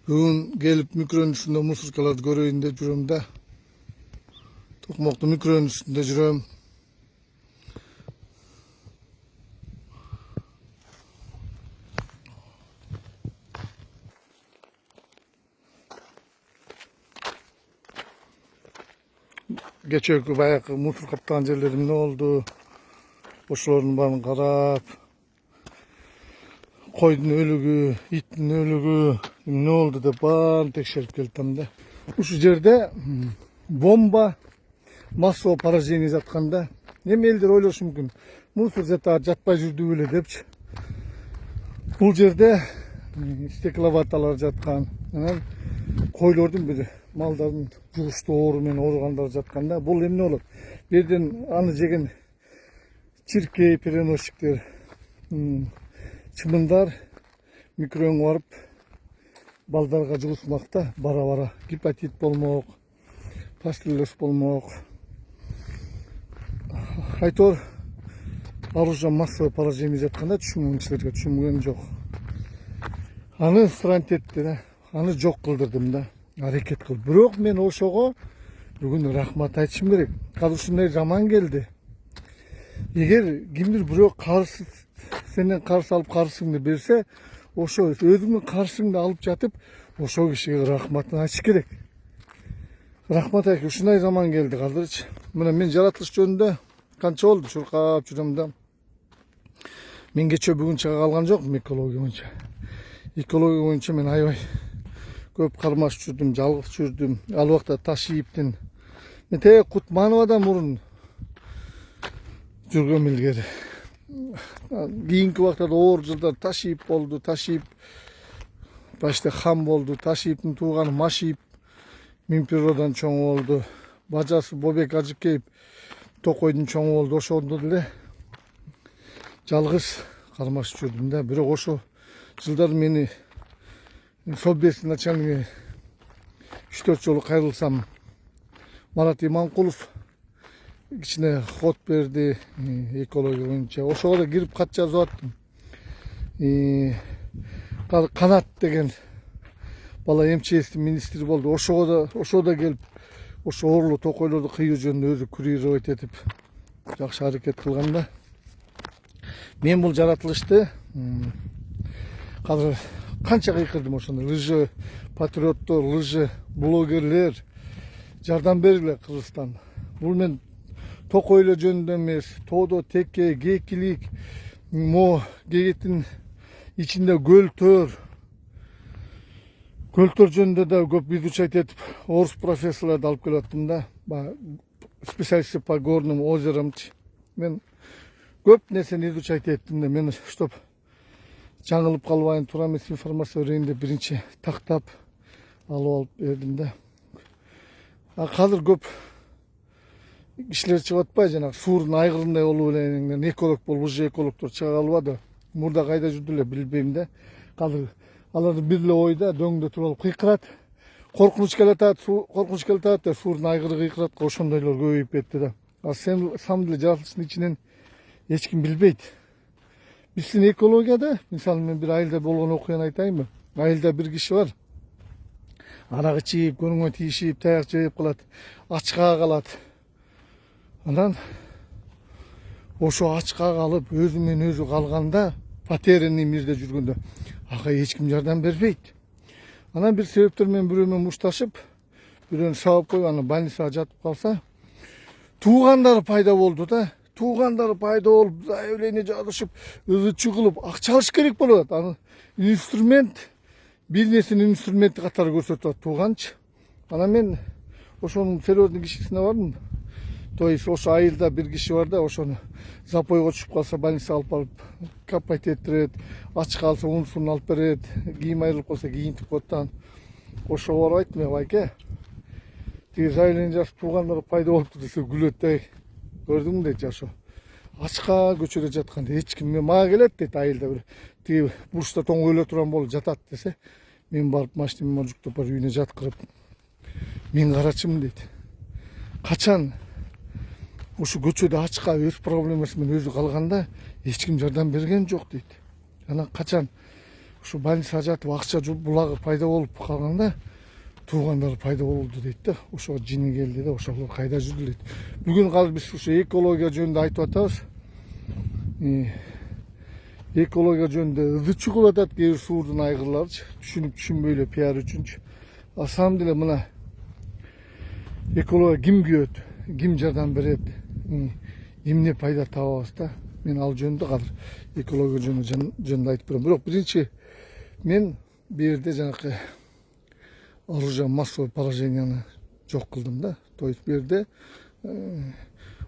Bugün gelip mikronun üstünde musurkalar göreyim de жүрөм da. Tokmoktu mikronun üstünde жүрөм. Geçökü bayakı musur kaptan yerlerim ne oldu? Oşuların bana karap. Koydun ölügü, itin ölügü, ne oldu da bana tekşerip geldim de. Şu yerde bomba massova поражение жатканда эми элдер ойлошу мүмкүн мусор жата жатпай жүрдү беле депчи. Бул жерде стекловаталар жаткан, анан койлордун бири малдардын жугуштуу оору менен ооругандар жатканда бул эмне болот? Бирден аны жеген чиркей переносчиктер, чымындар микроонго барып балдарга жугузмакта бара-бара гепатит болмок, пастиллез болмок. Айтор аружа массовый поражение жатканда түшүнгөн кишилерге түшүнгөн жок. Аны странт этти да, аны жок кылдырдым да, аракет кыл. Бирок мен ошого бүгүн рахмат айтышым керек. Азыр ушундай заман келди. Эгер кимдир бирок каршы сенен каршы алып каршыңды берсе, ошо өзүңдүн каршыңды алып жатып, ошо кишиге рахматын айтыш керек. Рахмат айт, ушундай заман келди азырчы. Мына мен жаратылыш жөнүндө канча болду чуркап жүрөм да. Мен кече бүгүн чыга калган жокмун экология боюнча. Экология боюнча мен аябай көп кармаш жүрдүм, жалгыз жүрдүм. Ал убакта таш ийиптин мен тээ Кутмановадан мурун жүргөм илгери. Кийинки убакта оор жылдар таш ийип болду, таш ийип башта хам болду, таш ийиптин тууганы Машип Минпиродон чоң болду. Бажасы Бобек Ажыкеев Токойдун чоң болду. Ошондо деле жалгыз кармаш жүрдүм да. Бирок ошо жылдар мени Совбездин начальниги 3-4 жолу кайрылсам Марат Иманкулов кичине ход берди экология боюнча. Ошого да кирип кат жазып аттым. Канат деген бала МЧСтин министри болду. Ошого да келип ошо оорлуу токойлорду кыюу жөнүндө өзү курировать этип жакшы аракет кылган да. Мен бул жаратылышты азыр канча кыйкырдым ошондо. Лыжы патриоттор, лыжы блогерлер жардам бергиле Кыргызстан. Бул мен токойло жөнүндө эмес, тоодо теке, гейкилик, гегеттин ичинде көлтөр жөнүндө да көп изучать этип, орус профессорлорду алып келиптим да. Специалисты по горным озеромчу. Мен көп нерсени изучать эттим да. Мен чтоб жаңылып калбайын, туура эмес информация берейин деп биринчи тактап алып алып бердим да. Азыр көп кишилер чыгып атпайбы, жанагы суурдун айгырындай болуп эле эколог болуп, уже экологдор чыга калбады. Мурда кайда жүрдү эле билбейм да. Азыр алардын бир эле ойда дөңдө туруп алып кыйкырат. Коркунуч келатат деп суурдун айгыры кыйкырат. Ошондойлор көбөйүп кетти да. Сам деле жаратылыштын ичинен эч ким билбейт. Биздин экологияда, мисалы мен бир айылда болгон окуяны айтайынбы? Айылда бир киши бар. Арак ичип, көрүнгө тийишип, таяк жеп калат, ачка калат. Анан ошо ачка калып, өзү менен өзү калганда, потерянный мирде жүргөндө ага эч ким жардам бербейт. Анан бир себептер менен бирөө менен мушташып, бирөөнү сабап коюп, анан больницага жатып калса, туугандары пайда болду да. Туугандары пайда болуп, заявление жазышып, ызычуу кылып, акча алыш керек болот. Аны инструмент, бизнестин инструменти катары көрсөтүп атат тууганчы. Анан мен ошонун серьезный кишисине бардым. То есть ошо айылда бир киши бар да, ошону запойго түшүп калса больницага алып барып капать этtirет, ач калса унсун алып берет, кийим айрылып калса кийинтип коет да. Ошого барып айттым, байке, тиги заявление жазып туугандар пайда болупту десе күлөт да. Көрдүңбү дейт, ошо ачка көчөдө жатканда эч ким мага келет дейт, айылда бир тиги бурчта тоңго өлө турган болуп жатат десе, мен барып машинамды жүктөп барып үйүнө жаткырып, мен карачымын дейт. Качан ушу көчөдө ачка өз проблемасы менен өзү калганда эч ким жардам берген жок дейт. Анан качан Şu больницага жатып акча булагы пайда болуп калганда туугандары пайда болду дейт да. Ошого жини келди да, ошолор кайда жүрдү дейт. Бүгүн казыр биз ушу экология жөнүндө айтып атабыз. Экология жөнүндө ызы чугулуп атат кээ бир суурдун айгырларычы, түшүнүп түшүнбөй эле пиар үчүнчү. На самом деле мына экология ким күйөт, ким жардам берет, эмне пайда табабыз да. Мен ал жөнүндө азыр экология жөнүндө айтып берем. Бирок биринчи мен бул жерде жанакы оружие массового пораженияны жок кылдым да. То есть бул жерде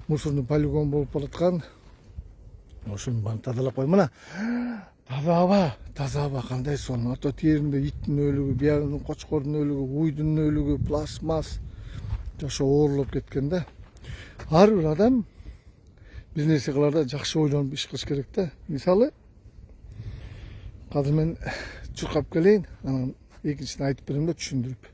мусорный полигон болуп бараткан. Ошону баарын тазалап кой. Мына таза аба кандай сонун. Ото теринде иттин өлүгү, биягынын кочкордун өлүгү, уйдун өлүгү, пластмасс ошо оорлоп кеткен да. Ар бир адам бир нерсе кыларда жакшы ойлонуп иш кылыш керек да. Мисалы, азыр мен чуркап келейин, анан экинчисин айтып берем да, түшүндүрүп.